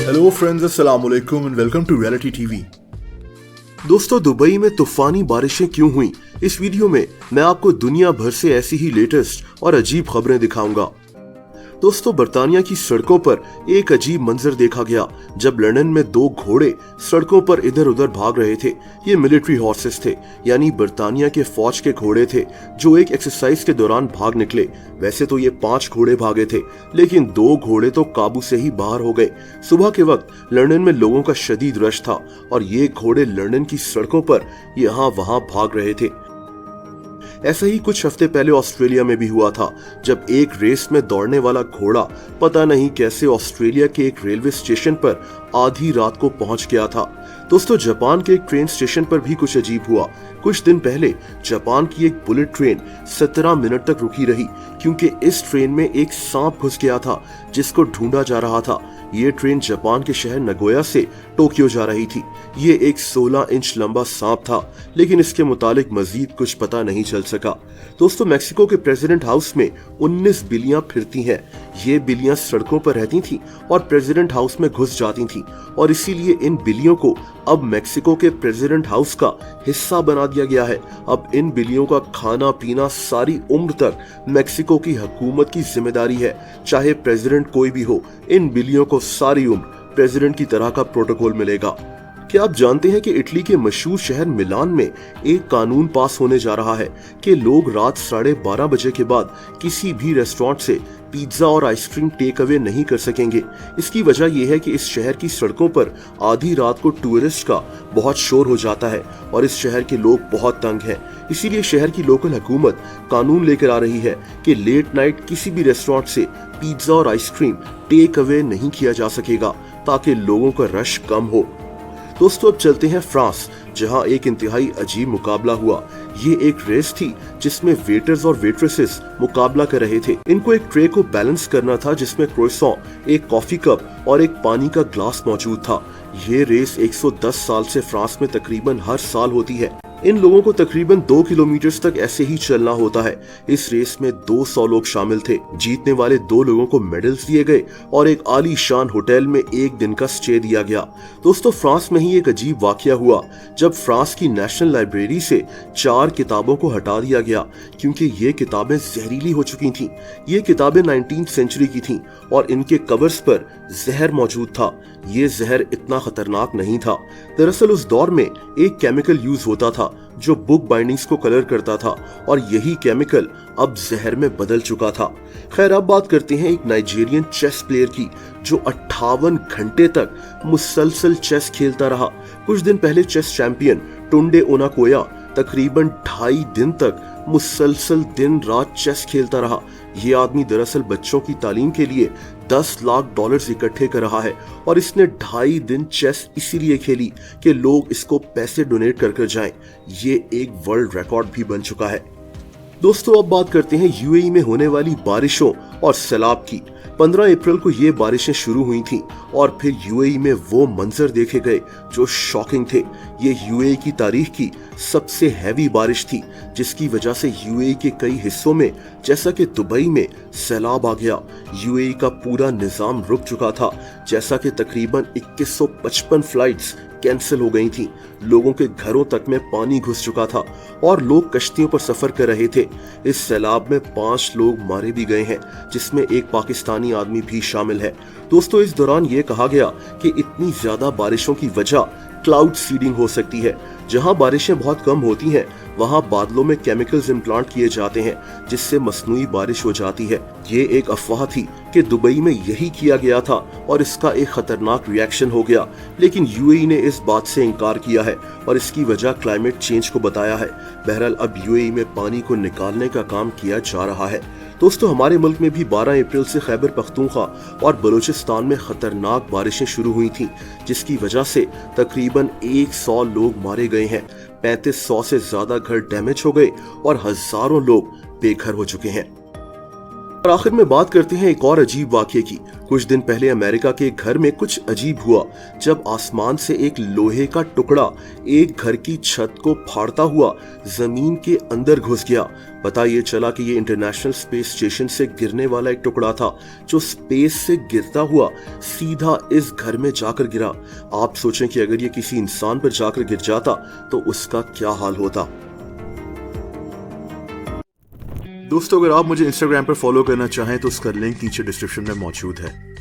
Hello friends, अस्सलाम वालेकुम and welcome to reality TV. दोस्तों, दुबई में तूफानी बारिशें क्यों हुई, इस वीडियो में मैं आपको दुनिया भर से ऐसी ही लेटेस्ट और अजीब खबरें दिखाऊंगा। दोस्तों, बर्तानिया की सड़कों पर एक अजीब मंजर देखा गया जब लंदन में दो घोड़े सड़कों पर इधर उधर भाग रहे थे। ये मिलिट्री हॉर्सेस थे, यानी बर्तानिया के फौज के घोड़े थे जो एक एक्सरसाइज के दौरान भाग निकले। वैसे तो ये 5 घोड़े भागे थे, लेकिन 2 घोड़े तो काबू से ही बाहर हो गए। सुबह के वक्त लंदन में लोगों का शदीद रश था और ये घोड़े लंदन की सड़कों पर यहाँ वहां भाग रहे थे। ऐसा ही कुछ हफ्ते पहले ऑस्ट्रेलिया में भी हुआ था, जब एक रेस में दौड़ने वाला घोड़ा पता नहीं कैसे ऑस्ट्रेलिया के एक रेलवे स्टेशन पर आधी रात को पहुंच गया था। दोस्तों, जापान के एक ट्रेन स्टेशन पर भी कुछ अजीब हुआ। कुछ दिन पहले जापान की एक बुलेट ट्रेन 17 मिनट तक रुकी रही क्योंकि इस ट्रेन में एक सांप घुस गया था जिसको ढूंढा जा रहा था। ये ट्रेन जापान के शहर नगोया से टोक्यो जा रही थी। ये एक 16 इंच लंबा सांप था, लेकिन इसके मुतालिक मजीद कुछ पता नहीं चल सका। दोस्तों, मेक्सिको के प्रेसिडेंट हाउस में 19 बिल्लियां फिरती हैं। ये बिल्लियां सड़कों पर रहती थीं और प्रेसिडेंट हाउस में घुस जाती थीं और इसीलिए इन बिल्लियों को अब मेक्सिको के प्रेसिडेंट हाउस का हिस्सा बना दिया गया है। अब इन बिल्लियों का खाना पीना सारी उम्र तक मेक्सिको की हुकूमत की जिम्मेदारी है, चाहे प्रेसिडेंट कोई भी हो। इन बिल्लियों को सारी उम्र प्रेसिडेंट की तरह का प्रोटोकॉल मिलेगा। क्या आप जानते हैं कि इटली के मशहूर शहर मिलान में एक कानून पास होने जा रहा है कि लोग रात 12:30 बजे के बाद किसी भी रेस्टोरेंट से पिज्जा और आइसक्रीम टेक अवे नहीं कर सकेंगे। इसकी वजह यह है कि इस शहर की सड़कों पर आधी रात को टूरिस्ट का बहुत शोर हो जाता है और इस शहर के लोग बहुत तंग हैं। इसीलिए शहर की लोकल हुकूमत कानून लेकर आ रही है कि लेट नाइट किसी भी रेस्टोरेंट से पिज्जा और आइसक्रीम टेक अवे नहीं किया जा सकेगा, ताकि लोगों का रश कम हो। दोस्तों, अब चलते हैं फ्रांस, जहां एक इंतहाई अजीब मुकाबला हुआ। ये एक रेस थी जिसमें वेटर्स और वेट्रेसेस मुकाबला कर रहे थे। इनको एक ट्रे को बैलेंस करना था जिसमें क्रोइसॉन, एक कॉफी कप और एक पानी का ग्लास मौजूद था। ये रेस 110 साल से फ्रांस में तकरीबन हर साल होती है। इन लोगों को तकरीबन 2 किलोमीटर तक ऐसे ही चलना होता है। इस रेस में 200 लोग शामिल थे। जीतने वाले 2 लोगों को मेडल्स दिए गए और एक आलीशान होटल में एक दिन का स्टे दिया गया। दोस्तों, फ्रांस में ही एक अजीब वाकया हुआ जब फ्रांस की नेशनल लाइब्रेरी से 4 किताबों को हटा दिया गया क्योंकि ये किताबें जहरीली हो चुकी थीं। ये किताबें 19वीं सेंचुरी की थीं और इनके कवर्स पर जहर मौजूद था। ये जहर इतना खतरनाक नहीं था। दरअसल उस दौर में एक केमिकल यूज होता था जो बुक बाइंडिंग्स को कलर करता था और यही केमिकल अब जहर में बदल चुका था। खैर, अब बात करते हैं एक नाइजीरियन चेस प्लेयर की जो 58 घंटे तक मुसलसल चेस खेलता रहा। कुछ दिन पहले चेस चैंपियन टुंडे ओनाकोया तकरीबन 2.5 दिन तक मुसलसल दिन रात चेस खेलता रहा। ये आदमी दरअसल बच्चों की तालीम के लिए $10 लाख इकट्ठे कर रहा है और इसने 2.5 दिन चेस इसीलिए खेली कि लोग इसको पैसे डोनेट कर जाएं। ये एक वर्ल्ड रिकॉर्ड भी बन चुका है। दोस्तों, अब बात करते हैं यूएई में होने वाली बारिशों और सैलाब की। 15 अप्रैल को ये बारिशें शुरू हुई थीं और फिर यूएई में वो मंजर देखे गए जो शॉकिंग थे। ये यूएई की तारीख की सबसे हैवी बारिश थी, जिसकी वजह से यूएई के कई हिस्सों में, जैसा कि दुबई में, सैलाब आ गया। यूएई का पूरा निजाम रुक चुका था, जैसा कि तकरीबन 2155 फ्लाइट्स कैंसिल हो गई थी। लोगों के घरों तक में पानी घुस चुका था और लोग कश्तियों पर सफर कर रहे थे। इस सैलाब में 5 लोग मारे भी गए हैं, जिसमें एक पाकिस्तानी आदमी भी शामिल है। दोस्तों, इस दौरान ये कहा गया कि इतनी ज्यादा बारिशों की वजह क्लाउड सीडिंग हो सकती है। जहां बारिशें बहुत कम होती हैं, वहां बादलों में केमिकल्स इम्प्लांट किए जाते हैं जिससे मसनूई बारिश हो जाती है। ये एक अफवाह थी कि दुबई में यही किया गया था और इसका एक खतरनाक रिएक्शन हो गया, लेकिन यूएई ने इस बात से इनकार किया है और इसकी वजह क्लाइमेट चेंज को बताया है। बहरहाल, अब यूएई में पानी को निकालने का काम किया जा रहा है। दोस्तों, हमारे मुल्क में भी 12 अप्रैल से खैबर पख्तूनख्वा और बलूचिस्तान में खतरनाक बारिशें शुरू हुई थीं, जिसकी वजह से तकरीबन 100 लोग मारे गए हैं। 3500 से ज्यादा घर डैमेज हो गए और हजारों लोग बेघर हो चुके हैं। और आखिर में बात करते हैं एक और अजीब वाकये की। कुछ दिन पहले अमेरिका के एक घर में कुछ अजीब हुआ जब आसमान से एक लोहे का टुकड़ा एक घर की छत को फाड़ता हुआ जमीन के अंदर घुस गया। पता ये चला कि ये इंटरनेशनल स्पेस स्टेशन से गिरने वाला एक टुकड़ा था जो स्पेस से गिरता हुआ सीधा इस घर में जाकर गिरा। आप सोचें कि अगर ये किसी इंसान पर जाकर गिर जाता तो उसका क्या हाल होता। दोस्तों, अगर आप मुझे इंस्टाग्राम पर फॉलो करना चाहें तो उसका लिंक नीचे डिस्क्रिप्शन में मौजूद है।